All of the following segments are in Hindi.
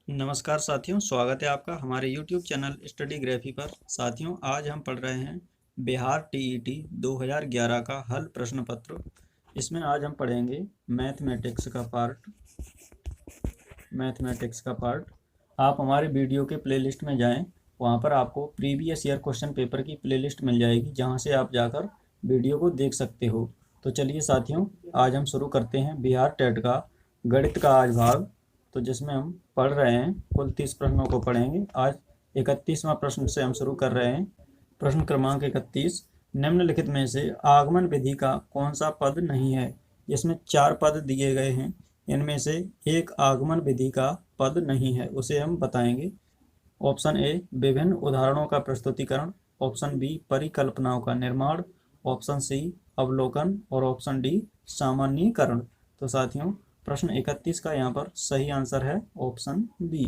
नमस्कार साथियों, स्वागत है आपका हमारे YouTube चैनल स्टडी ग्राफी पर। साथियों, आज हम पढ़ रहे हैं बिहार टीईटी 2011 का हल प्रश्न पत्र। इसमें आज हम पढ़ेंगे मैथमेटिक्स का पार्ट। आप हमारे वीडियो के प्लेलिस्ट में जाएं, वहां पर आपको प्रीवियस ईयर क्वेश्चन पेपर की प्लेलिस्ट मिल जाएगी, जहां से आप जाकर वीडियो को देख सकते हो। तो चलिए साथियों, आज हम शुरू करते हैं बिहार टेट का गणित का आज भाग, तो जिसमें हम पढ़ रहे हैं कुल 30 प्रश्नों को पढ़ेंगे। आज 31वां प्रश्न से हम शुरू कर रहे हैं। प्रश्न क्रमांक 31, निम्नलिखित में से आगमन विधि का कौन सा पद नहीं है। इसमें 4 पद दिए गए हैं, इनमें से एक आगमन विधि का पद नहीं है, उसे हम बताएंगे। ऑप्शन ए विभिन्न उदाहरणों का प्रस्तुतिकरण, ऑप्शन बी परिकल्पनाओं का निर्माण, ऑप्शन सी अवलोकन और ऑप्शन डी सामान्यीकरण। तो साथियों, प्रश्न 31 का यहाँ पर सही आंसर है ऑप्शन बी,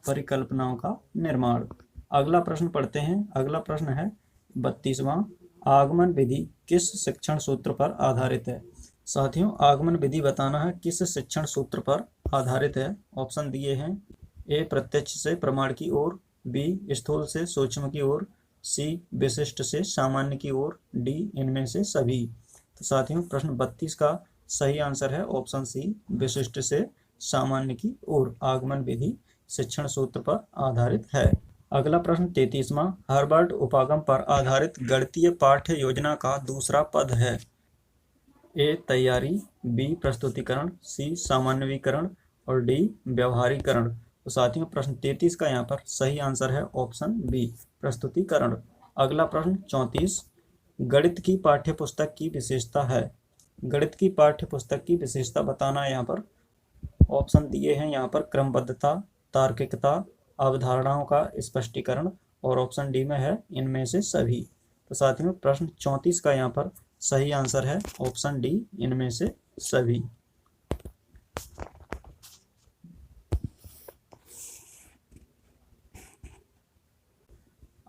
परिकल्पनाओं का निर्माण। अगला प्रश्न पढ़ते हैं। अगला प्रश्न है 32वां, आगमन विधि किस शिक्षण सूत्र पर आधारित है। साथियों, आगमन विधि बताना है किस शिक्षण सूत्र पर आधारित है। ऑप्शन दिए हैं, ए प्रत्यक्ष से प्रमाण की ओर, बी स्थूल से सूक्ष्म की ओर, सी विशिष्ट से सामान्य की ओर, डी इनमें से सभी। तो साथियों, प्रश्न 32 का सही आंसर है ऑप्शन सी, विशिष्ट से सामान्य की ओर आगमन विधि शिक्षण सूत्र पर आधारित है। अगला प्रश्न 33वां, हर्बर्ट उपागम पर आधारित गणितीय पाठ्य योजना का दूसरा पद है। ए तैयारी, बी प्रस्तुतिकरण, सी सामान्यीकरण और डी व्यवहारीकरण। तो साथियों, प्रश्न 33 का यहाँ पर सही आंसर है ऑप्शन बी, प्रस्तुतिकरण। अगला प्रश्न 34, गणित की पाठ्य पुस्तक की विशेषता है। गणित की पाठ्य पुस्तक की विशेषता बताना है। यहाँ पर ऑप्शन दिए हैं, यहाँ पर क्रमबद्धता, तार्किकता, अवधारणाओं का स्पष्टीकरण और ऑप्शन डी में है इनमें से सभी। तो साथियों, प्रश्न 34 का यहाँ पर सही आंसर है ऑप्शन डी, इनमें से सभी।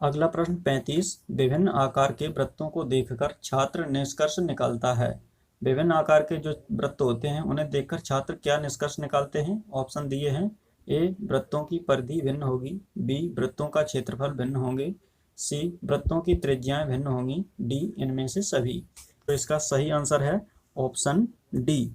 अगला प्रश्न 35, विभिन्न आकार के वृत्तों को देखकर छात्र निष्कर्ष निकालता है। विभिन्न आकार के जो वृत्त होते हैं उन्हें देखकर छात्र क्या निष्कर्ष निकालते हैं। ऑप्शन दिए हैं, ए वृत्तों की परिधि भिन्न होगी, बी वृत्तों का क्षेत्रफल भिन्न होंगे, सी वृत्तों की त्रिज्याएं भिन्न होंगी, डी इनमें से सभी। तो इसका सही आंसर है ऑप्शन डी,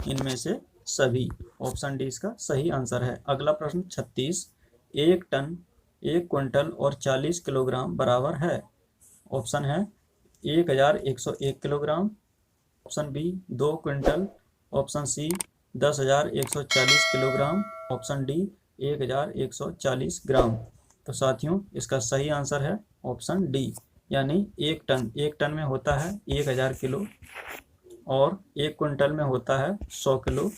इनमें से सभी। ऑप्शन डी इसका सही आंसर है। अगला प्रश्न 36, 1 टन 1 क्विंटल और 40 किलोग्राम बराबर है। ऑप्शन है 1101 kilogram, option B 2 quintal, option C 10,140 kilogram, option D 1,140 gram. तो साथियों, इसका सही आंसर है ऑप्शन डी, यानी 1 टन में होता है 1000 किलो और 1 क्विंटल में होता है 100 किलो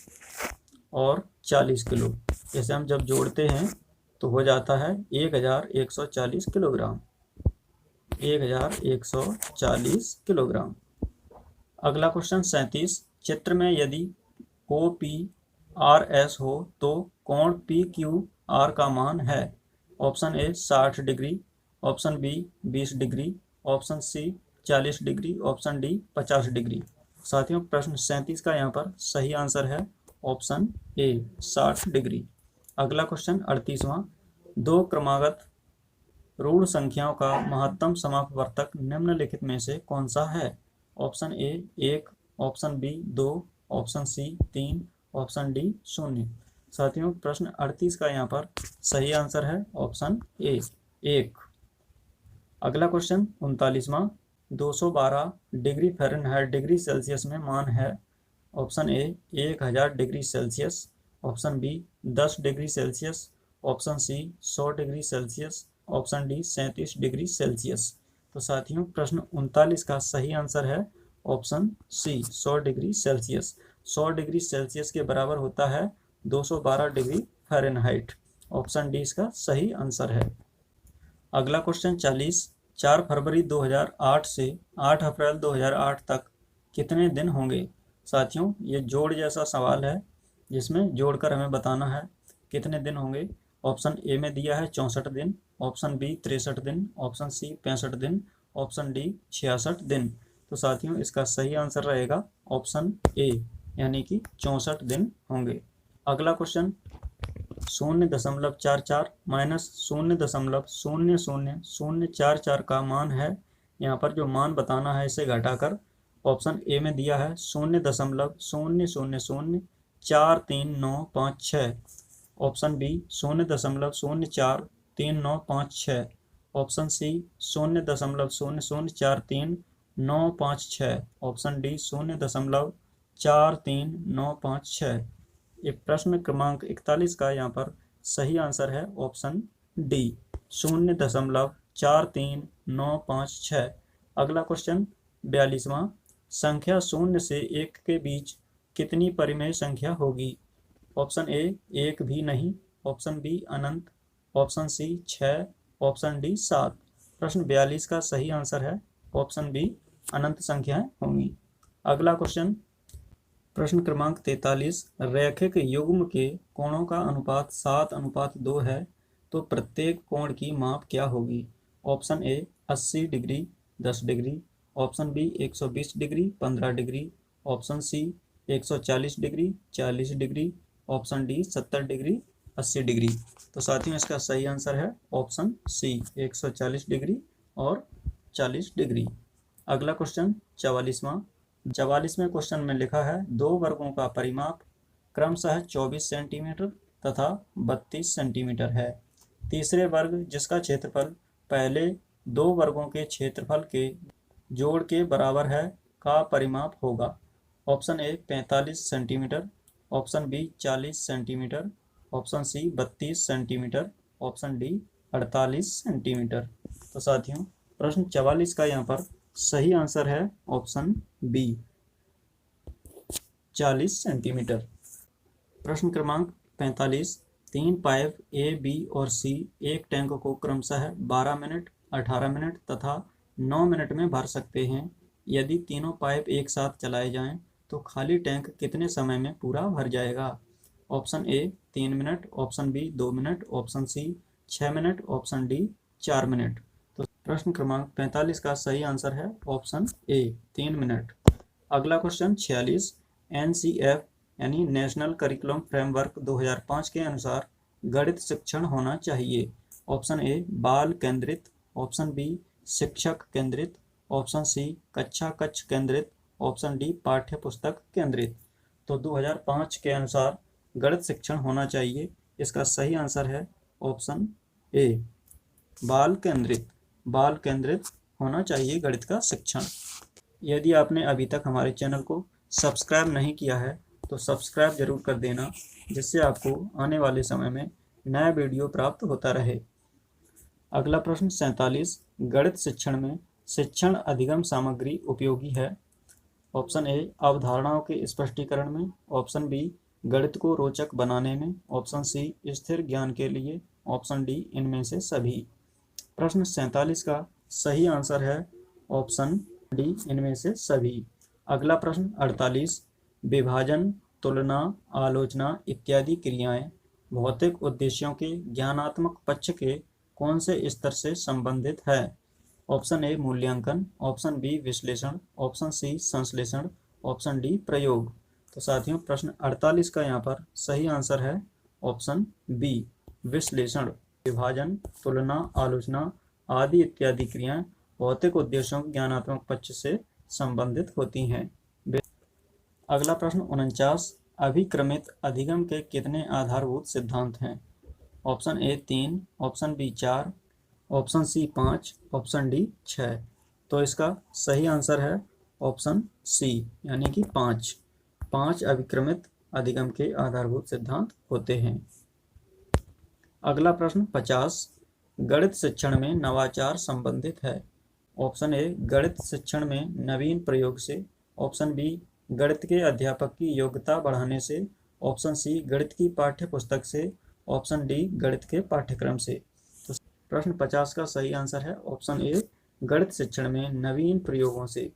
और 40 किलो। इसे हम जब जोड़ते हैं तो हो जाता है 1,140 किलोग्राम, 1,140 किलोग्राम। अगला क्वेश्चन 37, चित्र में यदि OPRS हो तो कोण PQR का मान है। Option A 60 degree, option B 20 degree, option C 40 degree, option D 50 degree. साथियों, प्रश्न 37 का यहाँ पर सही आंसर है ऑप्शन ए, 60 डिग्री। अगला क्वेश्चन 38वां, दो क्रमागत ऋण संख्याओं का महत्तम समापवर्तक निम्नलिखित में से कौन सा है। Option A 1, option B 2, option C 3, option D 0। साथियों, प्रश्न 38 का यहाँ पर सही आंसर है ऑप्शन ए, 1। अगला क्वेश्चन 39वां, 212 डिग्री फ़ारेनहाइट डिग्री सेल्सियस में मान है। Option A 1000 degree Celsius, option B 10 degree Celsius, option C 100 degree Celsius, option D 37 degree Celsius. तो साथियों, प्रश्न 39 का सही आंसर है option C, 100 degree Celsius. 100 degree Celsius के बराबर होता है 212 डिग्री फ़ारेनहाइट। ऑप्शन डी इसका सही आंसर है। अगला क्वेश्चन 40, 4 फरवरी 2008 से 8 अप्रैल 2008 तक कितने दिन होंगे। साथियों, ये जोड़ जैसा सवाल है, जिसमें जोड़कर हमें बताना है कितने दिन होंगे। ऑप्शन ए में दिया है 64 दिन, ऑप्शन बी 63 दिन, ऑप्शन सी 65 दिन, ऑप्शन डी 66 दिन। तो साथियों, इसका सही आंसर रहेगा ऑप्शन ए, यानी कि 64 दिन होंगे। अगला क्वेश्चन 0.44 माइनस 0.00044 का मान है। यहाँ पर जो मान बताना है इसे घटाकर ऑप्शन ए में दिया है 0.000439556। Option B 0.0043956। Option C 0.0043956। Option D 0.43956। ये प्रश्न क्रमांक 41 का यहाँ पर सही आंसर है ऑप्शन डी 0.43956। अगला क्वेश्चन 42वां, संख्या 0 से 1 के बीच कितनी परिमेय संख्या होगी? ऑप्शन ए 1 भी नहीं, ऑप्शन बी अनंत, ऑप्शन सी 6, ऑप्शन डी 7। प्रश्न 42 का सही आंसर है ऑप्शन बी अनंत संख्याएं होंगी। अगला क्वेश्चन प्रश्न क्रमांक 43, रैखिक युग्म के कोणों का अनुपात 7:2 है तो प्रत्येक कोण की माप क्या होगी? Option A 80 degree 10 degree, option B 120 degree 15 degree, option C 140 degree 40 degree, option D 70 degree 80 degree. तो साथियों इसका सही आंसर है ऑप्शन सी 140 डिग्री और 40 डिग्री। अगला क्वेश्चन 44वें क्वेश्चन में लिखा है दो वर्गों का परिमाप क्रमशः 24 सेंटीमीटर तथा 32 सेंटीमीटर है। तीसरे वर्ग जिसका क्षेत्रफल पहले दो वर्गों के क्षेत्रफल के जोड़ के बराबर है का परिमाप होगा। Option A 45 centimetre, option B 40 centimetre, option C 32 centimetre, option D 48 centimetre. तो साथियों प्रश्न 44 का यहाँ पर सही आंसर है ऑप्शन बी 40 सेंटीमीटर। प्रश्न क्रमांक 45, 3 पाइप ए, बी और सी एक टैंक को क्रमशः 12 मिनट, 18 मिनट तथा 9 मिनट में भर सकते हैं। यदि तीनों पाइप एक साथ चलाए जाएं तो खाली टैंक कितने समय में पूरा भर जाएगा? Option A 3 minute, option B 2 minute, option C 6 minute, option D 4 minute. तो प्रश्न क्रमांक 45 का सही आंसर है ऑप्शन ए 3 मिनट। अगला क्वेश्चन 46, NCF यानी नेशनल करिकुलम फ्रेमवर्क 2005 के अनुसार गणित शिक्षण होना चाहिए। ऑप्शन ए बाल केंद्रित, ऑप्शन बी शिक्षक केंद्रित, ऑप्शन सी कक्षा कक्ष केंद्रित, ऑप्शन डी पाठ्य पुस्तक केंद्रित। तो 2005 के अनुसार गणित शिक्षण होना चाहिए, इसका सही आंसर है ऑप्शन ए बाल केंद्रित। बाल केंद्रित होना चाहिए गणित का शिक्षण। यदि आपने अभी तक हमारे चैनल को सब्सक्राइब नहीं किया है तो सब्सक्राइब जरूर कर देना, जिससे आपको आने वाले समय में नया वीडियो प्राप्त होता रहे। अगला प्रश्न 47, गणित शिक्षण में शिक्षण अधिगम सामग्री उपयोगी है। ऑप्शन ए अवधारणाओं के स्पष्टीकरण में, ऑप्शन बी गणित को रोचक बनाने में, ऑप्शन सी स्थिर ज्ञान के लिए, ऑप्शन डी इनमें से सभी। प्रश्न 47 का सही आंसर है ऑप्शन डी इनमें से सभी। अगला प्रश्न 48, विभाजन, तुलना, आलोचना इत्यादि क्रियाएं भौतिक उद्देश्यों के ज्ञानात्मक पक्ष के कौन से स्तर से संबंधित है? ऑप्शन ए मूल्यांकन, ऑप्शन बी विश्लेषण, ऑप्शन सी संश्लेषण, ऑप्शन डी प्रयोग। तो साथियों प्रश्न 48 का यहाँ पर सही आंसर है ऑप्शन बी विश्लेषण। विभाजन, तुलना, आलोचना आदि इत्यादि क्रियाएं भौतिक उद्देश्यों के ज्ञानात्मक पक्ष से संबंधित होती हैं। अगला प्रश्न 49, अभिक्रमित अधिगम के कितने आधारभूत सिद्धांत हैं? Option A 3, option B 4, option C 5, option D 6। तो इसका सही आंसर है ऑप्शन सी यानी कि 5। 5 अभिक्रमित अधिगम के आधारभूत सिद्धांत होते हैं। अगला प्रश्न 50, गणित शिक्षण में नवाचार संबंधित है। ऑप्शन ए गणित शिक्षण में नवीन प्रयोग से, ऑप्शन बी गणित के अध्यापक की योग्यता बढ़ाने से, ऑप्शन सी गणित की पाठ्य पुस्तक से, ऑप्शन डी गणित के पाठ्यक्रम से। तो प्रश्न 50 का सही आंसर है ऑप्शन ए गणित शिक्षण में नवीन प्रयोगों से।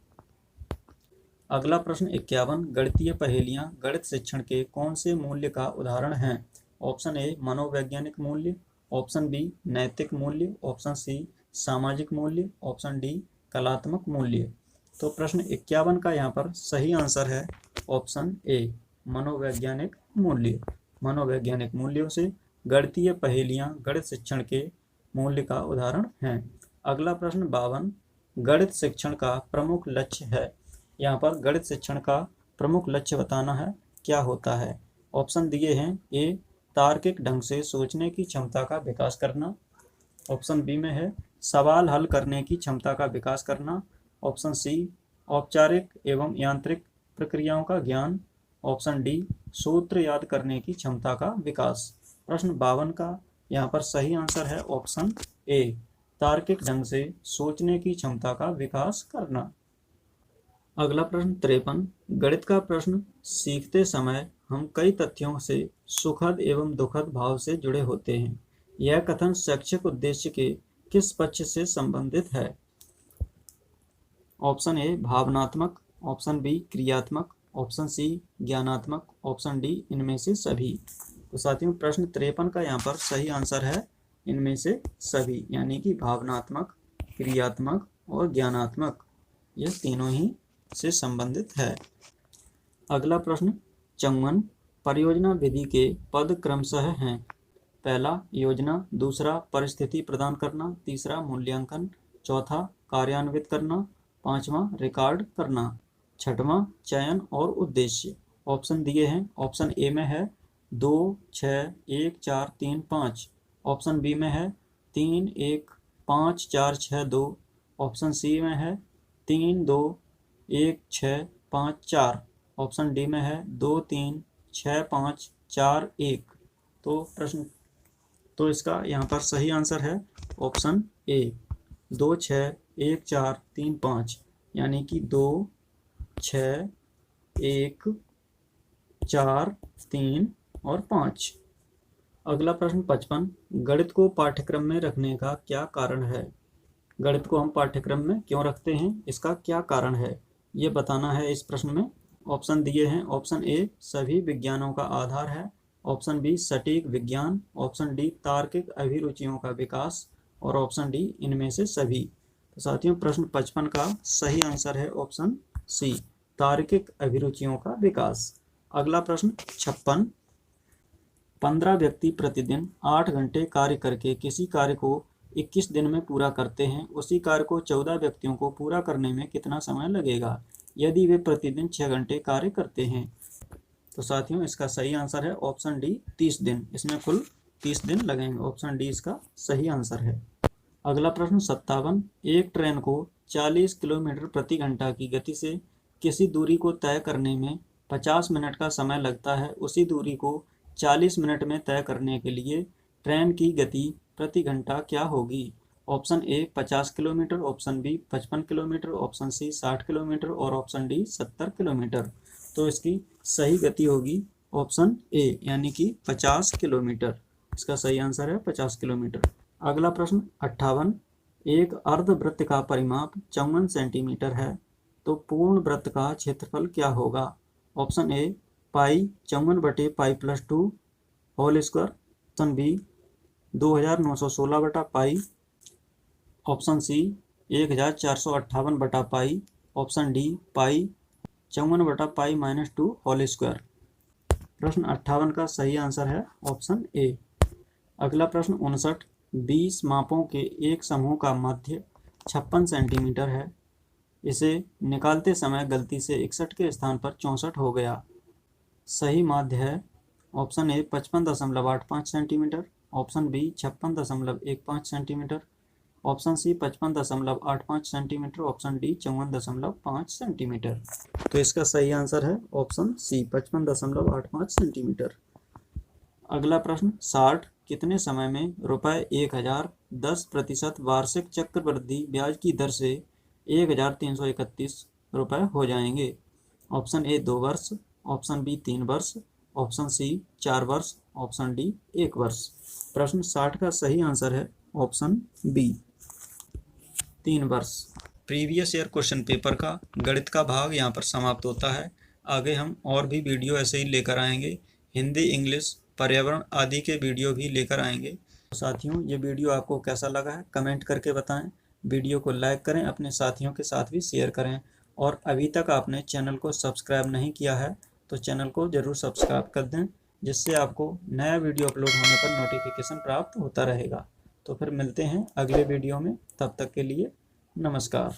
अगला प्रश्न 51, गणितीय पहेलियां गणित शिक्षण के कौन से मूल्य का उदाहरण हैं? ऑप्शन ए मनोवैज्ञानिक मूल्य, ऑप्शन बी नैतिक मूल्य, ऑप्शन सी सामाजिक मूल्य, ऑप्शन डी कलात्मक मूल्य। तो प्रश्न 51 का यहाँ पर सही आंसर है ऑप्शन ए मनोवैज्ञानिक मूल्य। मनोवैज्ञानिक मूल्यों से गणितीय पहेलियां गणित शिक्षण के मूल्य का उदाहरण हैं। अगला प्रश्न 52, गणित शिक्षण का प्रमुख लक्ष्य है। यहाँ पर गणित शिक्षण का प्रमुख लक्ष्य बताना है, क्या होता है। ऑप्शन दिए हैं, ए तार्किक ढंग से सोचने की क्षमता का विकास करना। ऑप्शन बी में है सवाल हल करने की क्षमता का विकास करना। ऑप्शन सी औपचारिक एवं यांत्रिक प्रक्रियाओं का ज्ञान। ऑप्शन डी सूत्र याद करने की क्षमता का विकास। प्रश्न 52 का यहाँ पर सही आंसर है ऑप्शन ए, तार्किक ढंग से सोचने की क्षमता का विकास करना। अगला प्रश्न 53, गणित का प्रश्न, सीखते समय हम कई तथ्यों से सुखद एवं दुखद भाव से जुड़े होते हैं। यह कथन शैक्षिक उद्देश्य के किस पक्ष से संबंधित है। ऑप्शन ए भावनात्मक, ऑप्शन बी क्रियात्मक, ऑप्शन सी ज्ञानात्मक, ऑप्शन डी इनमें से सभी। तो साथियों प्रश्न 53 का यहाँ पर सही आंसर है इनमें से सभी, यानी कि भावनात्मक, क्रियात्मक और ज्ञानात्मक, यह तीनों ही से संबंधित है। अगला प्रश्न 54, परियोजना विधि के पद क्रमशः हैं। पहला योजना, दूसरा परिस्थिति प्रदान करना, तीसरा मूल्यांकन, चौथा कार्यान्वित करना, पांचवा रिकॉर्ड करना, छठवां चयन और उद्देश्य। ऑप्शन दिए हैं, ऑप्शन ए में है 2, 6, 1, 4, 3, 5। ऑप्शन बी में है 3, 1, 5, 4, 6, 2। ऑप्शन सी में है 3, 2, 1, 6, 5, 4। ऑप्शन डी में है 2, 3, 6, 5, 4, 1। तो इसका यहाँ पर सही आंसर है ऑप्शन ए, 2, 6, 1, 4, 3, 5, यानी कि 2, 6, 1, 4, 3 और 5। अगला प्रश्न 55, गणित को पाठ्यक्रम में रखने का क्या कारण है। गणित को हम पाठ्यक्रम में क्यों रखते हैं, इसका क्या कारण है, ये बताना है इस प्रश्न में। ऑप्शन दिए हैं, ऑप्शन ए सभी विज्ञानों का आधार है, ऑप्शन बी सटीक विज्ञान, ऑप्शन डी तार्किक अभिरुचियों का विकास और ऑप्शन डी इनमें से सभी। तो साथियों प्रश्न 55 का सही आंसर है ऑप्शन सी, तार्किक अभिरुचियों का विकास। अगला प्रश्न 56, 15 व्यक्ति प्रतिदिन 8 घंटे कार्य करके किसी कार्य को 21 दिन में पूरा करते हैं। उसी कार्य को 14 व्यक्तियों को पूरा करने में कितना समय लगेगा यदि वे प्रतिदिन 6 घंटे कार्य करते हैं। तो साथियों इसका सही आंसर है ऑप्शन डी 30 दिन, इसमें कुल 30 दिन लगेंगे। ऑप्शन डी इसका सही आंसर है। अगला प्रश्न 57, एक ट्रेन को 40 किलोमीटर प्रति घंटा की गति से किसी दूरी को तय करने में 50 मिनट का समय लगता है। उसी दूरी को 40 मिनट में तय करने के लिए ट्रेन की गति प्रति घंटा क्या होगी। Option A 50 kilometre, option B 55 kilometre, option C 60 kilometre और ऑप्शन डी 70 किलोमीटर। तो इसकी सही गति होगी ऑप्शन ए, यानी कि 50 किलोमीटर। इसका सही आंसर है 50 किलोमीटर। अगला प्रश्न 58, एक अर्धवृत्त का परिमाप 54 सेंटीमीटर है, तो पूर्ण वृत्त का क्षेत्रफल क्या होगा। ऑप्शन ए पाई 54/पाई+2 होल स्क्वायर, ऑप्शन बी 2916/पाई, ऑप्शन सी 1458/पाई, ऑप्शन डी पाई 54/पाई-2 होल स्क्वायर। प्रश्न 58 का सही आंसर है ऑप्शन ए। अगला प्रश्न 59, 20 मापों के एक समूह का मध्य 56 सेंटीमीटर है। इसे निकालते समय गलती से 61 के स्थान पर 64 हो गया। सही माध्य है option A 55.85 centimetre, option B 56.15 centimetre, option C 55.85 centimetre, option D 54.5 centimetre. तो इसका सही आंसर है ऑप्शन सी 55.85 सेंटीमीटर। अगला प्रश्न 60, कितने समय में ₹1000 10% वार्षिक चक्रवृद्धि ब्याज की दर से 1331 रुपये हो जाएंगे। ऑप्शन ए 2 वर्ष, ऑप्शन बी 3 वर्ष, ऑप्शन सी 4 वर्ष, ऑप्शन डी 1 वर्ष। प्रश्न 60 का सही आंसर है ऑप्शन बी 3 वर्ष। प्रीवियस ईयर क्वेश्चन पेपर का गणित का भाग यहाँ पर समाप्त होता है। आगे हम और भी वीडियो ऐसे ही लेकर आएंगे, हिंदी, इंग्लिश, पर्यावरण आदि के वीडियो भी लेकर आएंगे। साथियों ये वीडियो आपको कैसा लगा है कमेंट करके बताएं। वीडियो को लाइक करें, अपने साथियों के साथ भी शेयर करें और अभी तक आपने चैनल को सब्सक्राइब नहीं किया है तो चैनल को ज़रूर सब्सक्राइब कर दें जिससे आपको नया वीडियो अपलोड होने पर नोटिफिकेशन प्राप्त होता रहेगा। तो फिर मिलते हैं अगले वीडियो में, तब तक के लिए नमस्कार।